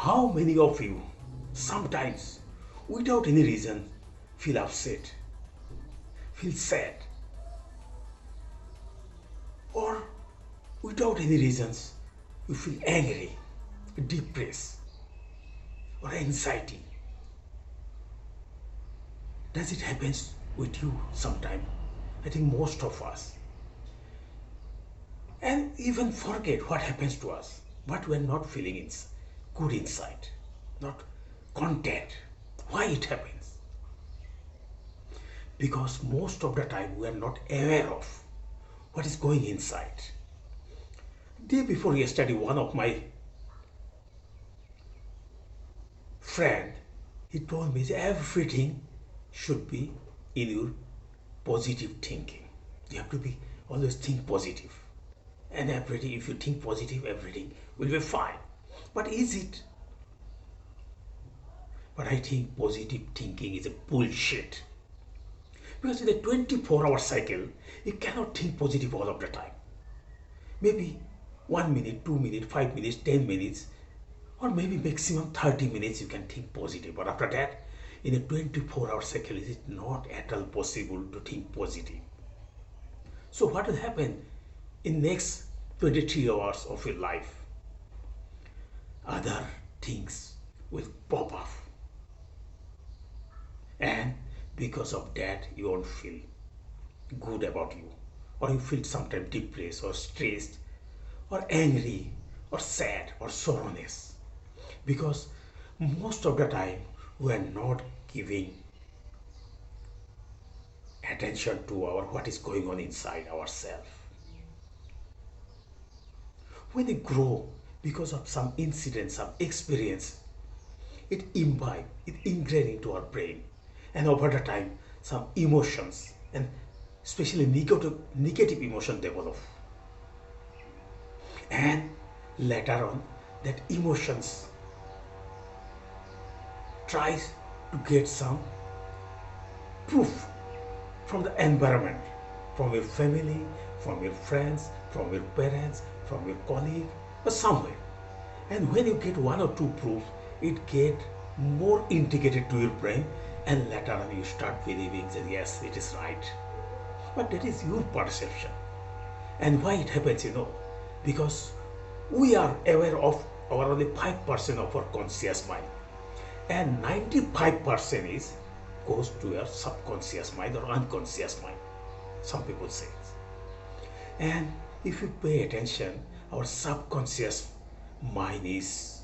How many of you sometimes, without any reason, feel upset, feel sad, or without any reasons, you feel angry, depressed, or anxiety? Does it happen with you sometime? I think most of us. And even forget what happens to us, but we are not feeling good inside, not content. Why it happens? Because most of the time we are not aware of what is going inside. Day before yesterday, one of my friend, he told me that everything should be in your positive thinking. You have to be always think positive. And everything, if you think positive, everything will be fine. But is it? But I think positive thinking is a bullshit. Because in a 24-hour cycle, you cannot think positive all of the time. Maybe 1 minute, 2 minutes, 5 minutes, 10 minutes, or maybe maximum 30 minutes you can think positive. But after that, in a 24-hour cycle, it is not at all possible to think positive. So what will happen in next 23 hours of your life? Other things will pop up. And because of that, you won't feel good about you. Or you feel sometimes depressed or stressed or angry or sad or sorrowness. Because most of the time, we are not giving attention to what is going on inside ourselves. When you grow because of some incident, some experience, it imbibe, it ingrain into our brain, and over the time some emotions and especially negative emotion develop, and later on that emotions tries to get some proof from the environment, from your family, from your friends, from your parents, from your colleague, or somewhere. And when you get one or two proofs, it get more integrated to your brain, and later on you start believing that yes, it is right. But that is your perception. And why it happens, because we are aware of our only 5% of our conscious mind, and 95% goes to your subconscious mind or unconscious mind, some people say. And if you pay attention, our subconscious mind is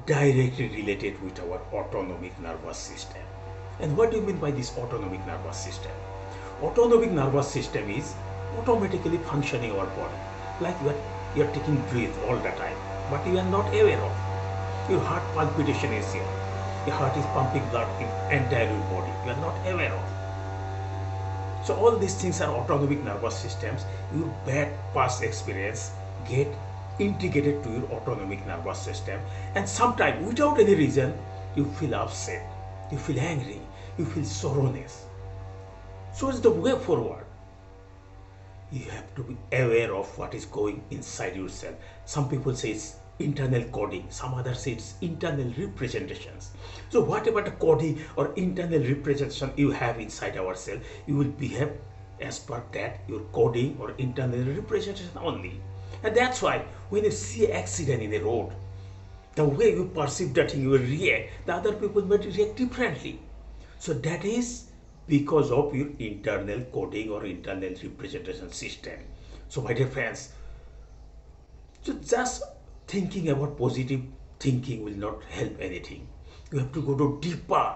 directly related with our autonomic nervous system. And what do you mean by this autonomic nervous system? Autonomic nervous system is automatically functioning our body, like you are taking breath all the time, but you are not aware of. Your heart palpitation is here. Your heart is pumping blood in entire your body. You are not aware of. So all these things are autonomic nervous systems. Your bad past experience get integrated to your autonomic nervous system, and sometimes without any reason you feel upset, you feel angry, you feel sorrowness. So it's the way forward. You have to be aware of what is going inside yourself. Some people say it's internal coding, some others say it's internal representations. So whatever the coding or internal representation you have inside ourselves, you will behave as per that, your coding or internal representation only. And that's why when you see an accident in a road, the way you perceive that thing, you will react, the other people might react differently. So that is because of your internal coding or internal representation system. So my dear friends, so just thinking about positive thinking will not help anything. You have to go to deeper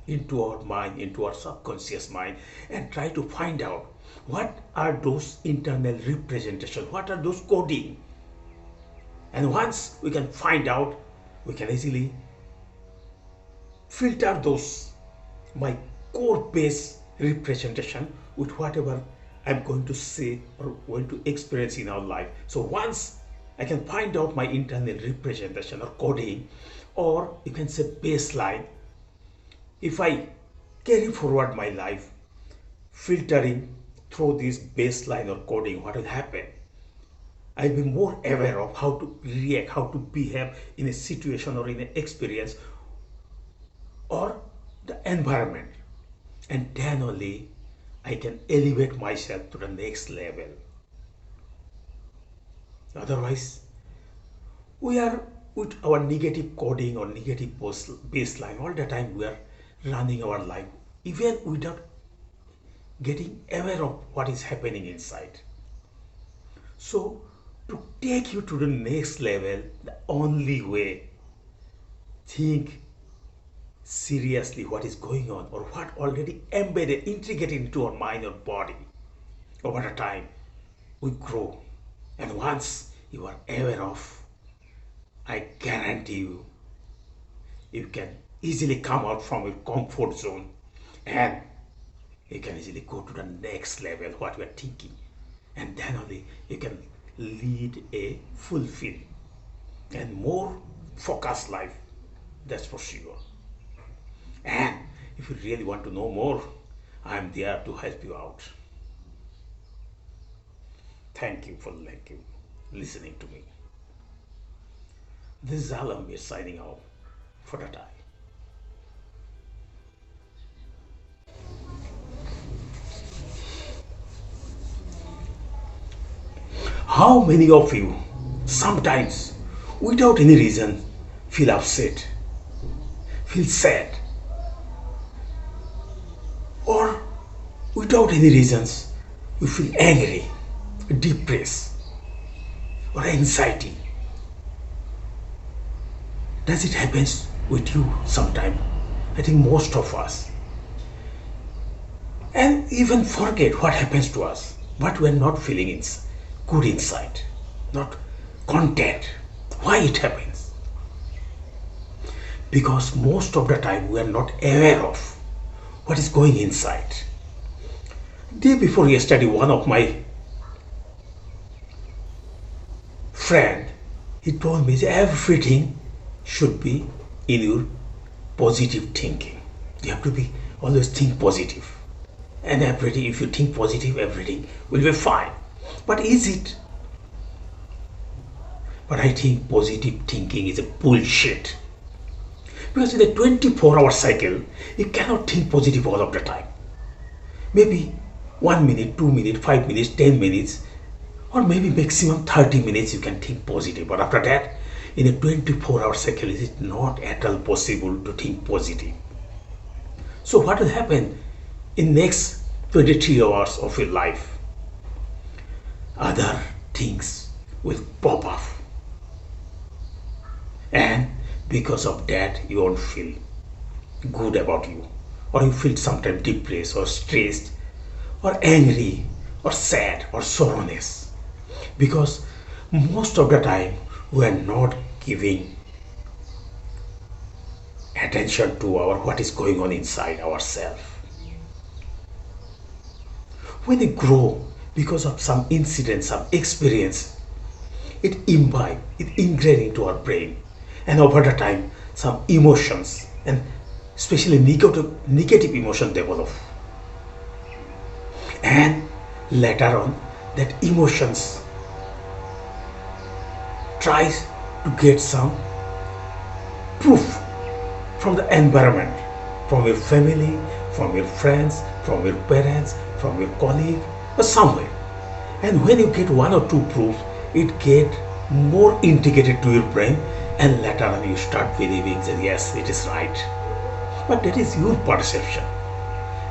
into our mind, into our subconscious mind, and try to find out what are those internal representations, what are those coding. And once we can find out, we can easily filter those, my core base representation with whatever I'm going to say or going to experience in our life. So once I can find out my internal representation or coding, or you can say baseline, if I carry forward my life filtering through this baseline or coding, what will happen? I'll be more aware of how to react, how to behave in a situation or in an experience or the environment. And then only I can elevate myself to the next level. Otherwise, we are with our negative coding or negative baseline all the time. We are running our life even without getting aware of what is happening inside. So, to take you to the next level, the only way, think seriously what is going on or what already embedded, integrated into our mind or body. Over the time, we grow. And once you are aware of, I guarantee you, you can easily come out from your comfort zone and you can easily go to the next level, what you are thinking. And then only you can lead a fulfilled and more focused life. That's for sure. And if you really want to know more, I'm there to help you out. Thank you for listening to me. This is Alam is signing off for the time. How many of you sometimes, without any reason, feel upset, feel sad, or without any reasons, you feel angry, depressed, or anxiety? Does it happen with you sometime? I think most of us. And even forget what happens to us, but we are not feeling good inside, not content. Why it happens? Because most of the time we are not aware of what is going inside. Day before yesterday, one of my friend, he told me everything should be in your positive thinking. You have to be always think positive. And everything, if you think positive, everything will be fine. But is it? But I think positive thinking is a bullshit. Because in a 24-hour cycle, you cannot think positive all of the time. Maybe 1 minute, 2 minutes, 5 minutes, 10 minutes, or maybe maximum 30 minutes you can think positive. But after that, in a 24-hour cycle, it is not at all possible to think positive. So what will happen in next 23 hours of your life? Other things will pop up. And because of that, you won't feel good about you. Or you feel sometimes depressed or stressed or angry or sad or sorrowness. Because most of the time, we are not giving attention to what is going on inside ourselves. When we grow because of some incident, some experience, it ingrained into our brain, and over the time some emotions and especially negative emotion develop, and later on that emotions tries to get some proof from the environment, from your family, from your friends, from your parents, from your colleague, or somewhere. And when you get one or two proofs, it get more integrated to your brain, and later on you start believing that yes, it is right. But that is your perception.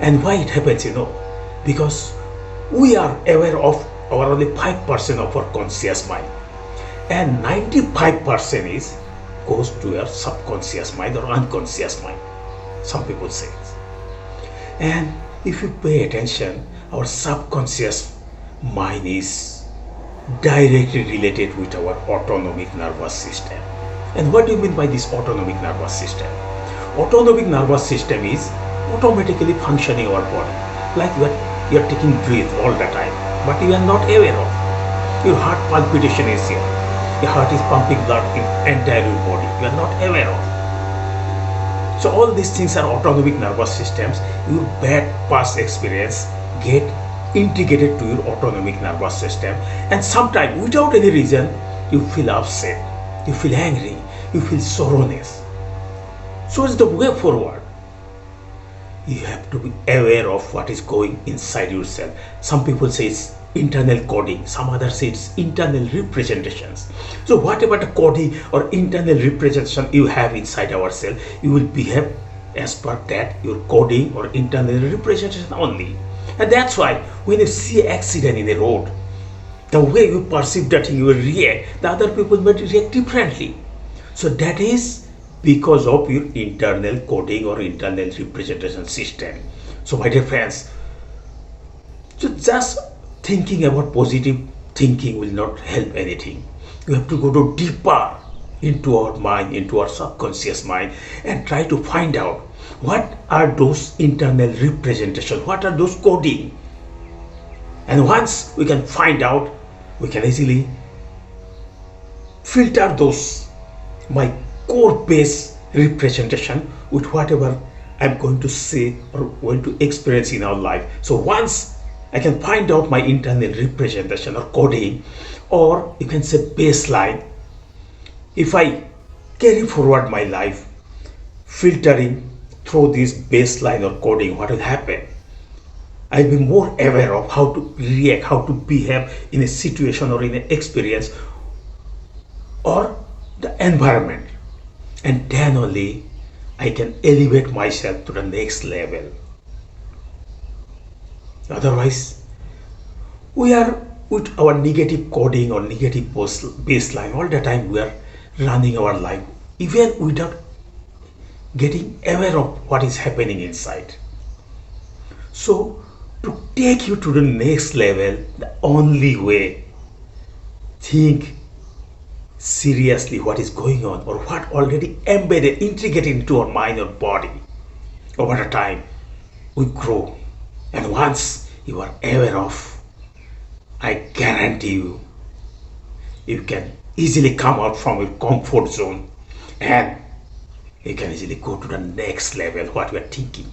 And why it happens, because we are aware of our only 5% of our conscious mind, and 95% goes to your subconscious mind or unconscious mind, some people say. And if you pay attention, our subconscious mind is directly related with our autonomic nervous system. And what do you mean by this autonomic nervous system? Autonomic nervous system is automatically functioning our body, like you are taking breath all the time, but you are not aware of. Your heart palpitation is here. Your heart is pumping blood in entire your body. You are not aware of. So all these things are autonomic nervous systems. Your bad past experience get integrated to your autonomic nervous system, and sometimes without any reason you feel upset, you feel angry, you feel sorrowness. So it's the way forward. You have to be aware of what is going inside yourself. Some people say it's internal coding, some others say it's internal representations. So whatever the coding or internal representation you have inside ourselves, you will behave as per that, your coding or internal representation only. And that's why when you see an accident in a road, the way you perceive that you will react, the other people might react differently. So that is because of your internal coding or internal representation system. So my dear friends, so just thinking about positive thinking will not help anything. You have to go to deeper into our mind, into our subconscious mind, and try to find out what are those internal representations, what are those coding. And once we can find out, we can easily filter those my core base representation with whatever I'm going to say or going to experience in our life. So once I can find out my internal representation or coding, or you can say baseline, if I carry forward my life filtering through this baseline or coding, what will happen? I'll be more aware of how to react, how to behave in a situation or in an experience or the environment. And then only I can elevate myself to the next level. Otherwise, we are with our negative coding or negative baseline all the time. We are running our life even without getting aware of what is happening inside. So to take you to the next level, the only way, think seriously what is going on or what already embedded, integrated into our mind or body. Over a time, we grow. And once you are aware of, I guarantee you, you can easily come out from your comfort zone and you can easily go to the next level, what you are thinking.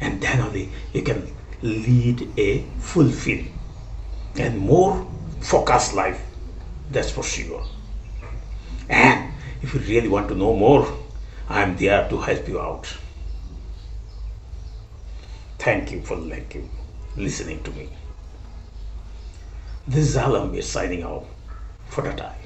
And then only you can lead a fulfilled and more focused life. That's for sure. And if you really want to know more, I am there to help you out. Thank you for listening to me. This is Alam is signing out for the time.